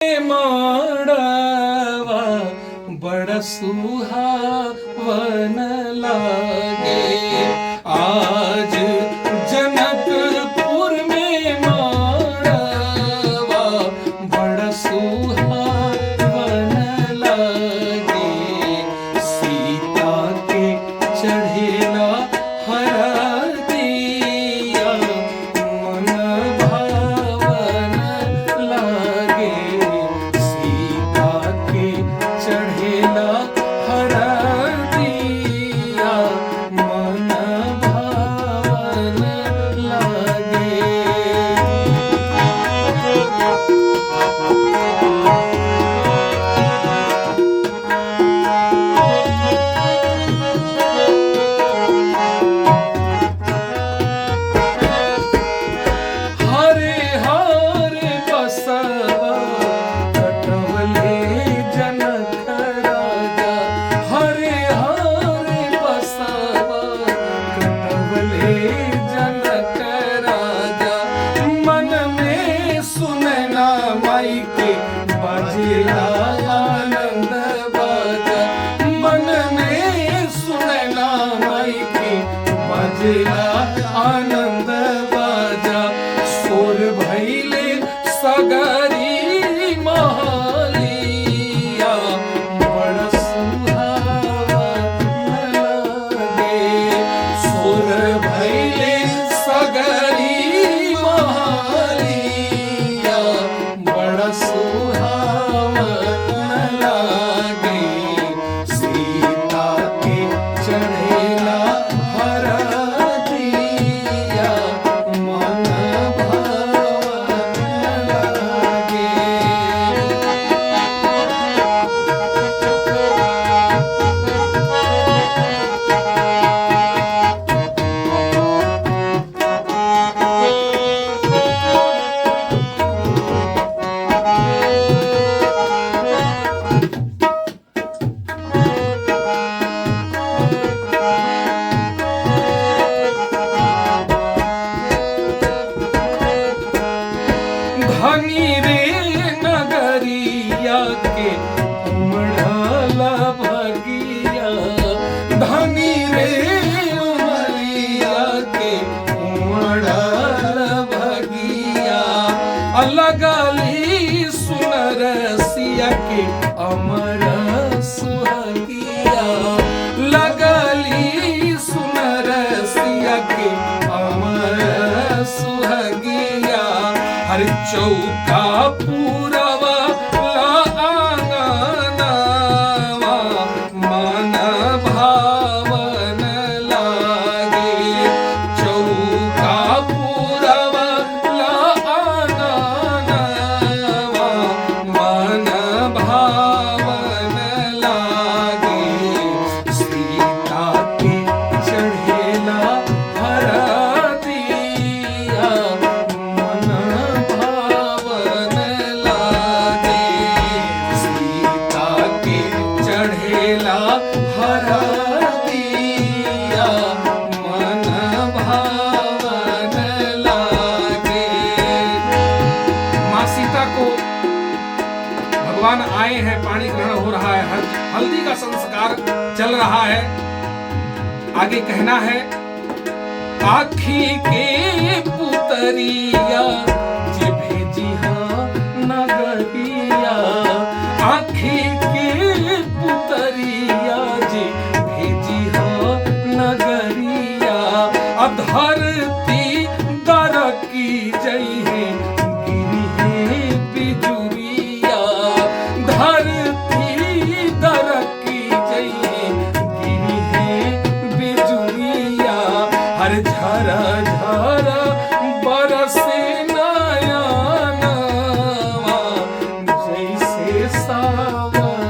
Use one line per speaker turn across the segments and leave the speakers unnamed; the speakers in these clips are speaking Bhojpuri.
माड़वा बड़ा सुहावन लागे। आज जनकपुर में माड़वा बड़ा सुहावन लागे। सीता के चढ़ेला हरदिया मन भावन लागे। सीता के चढ़ेला हरदिया मन भावन लागे। हरे हरे बसवा कटवले जनक राजा। हरे हरे बसवा कटवले जनक राजा। मन में सुनना माई के बजेला आनंद बाजा। मन में सुनना माई के बजेला आनंद बाजा। सोर भैले सगरी महलिया बड़ा सुहावन लागे। सोर भैले सगरी महलिया बड़ा सुहावन लागे। सीता के चढ़ेला हरदिया मन भावन लागे। धनी रे नगरिया के उमड़ला भगिया। धनी रे उमरिया के उमड़ला भगिया। अलगली सुनरसिया के अमर सुहगिया। लगली सुनरसिया के अमर सुहगिया। हर चौका पूरवा आंगनवा मन भावन लागे। चौका पूरवा आंगनवा मन भावन लागे। सीता के चढ़ेला हरदिया मन भावन लागे। सीता के चढ़ेला हरदिया मन भावन लागे। माँ सीता को भगवान आए हैं, पानी ग्रहण हो रहा है, हल्दी का संस्कार चल रहा है। आगे कहना है, आखी के पुतरिया जे भेजी हाँ नगरिया। आखी के पुतरिया जे भेजी हाँ नगरिया। अधरती दरकी जइहे गिरी है बिजुरिया। धरती दरकी जइहे गिरी है बिजुरिया। हर झरा झरा बरसे नयनवा जैसे सावन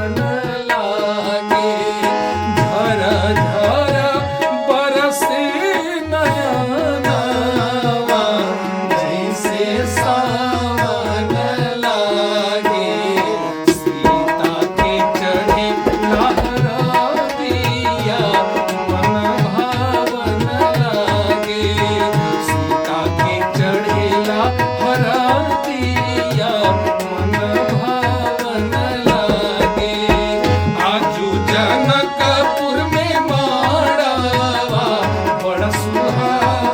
भावन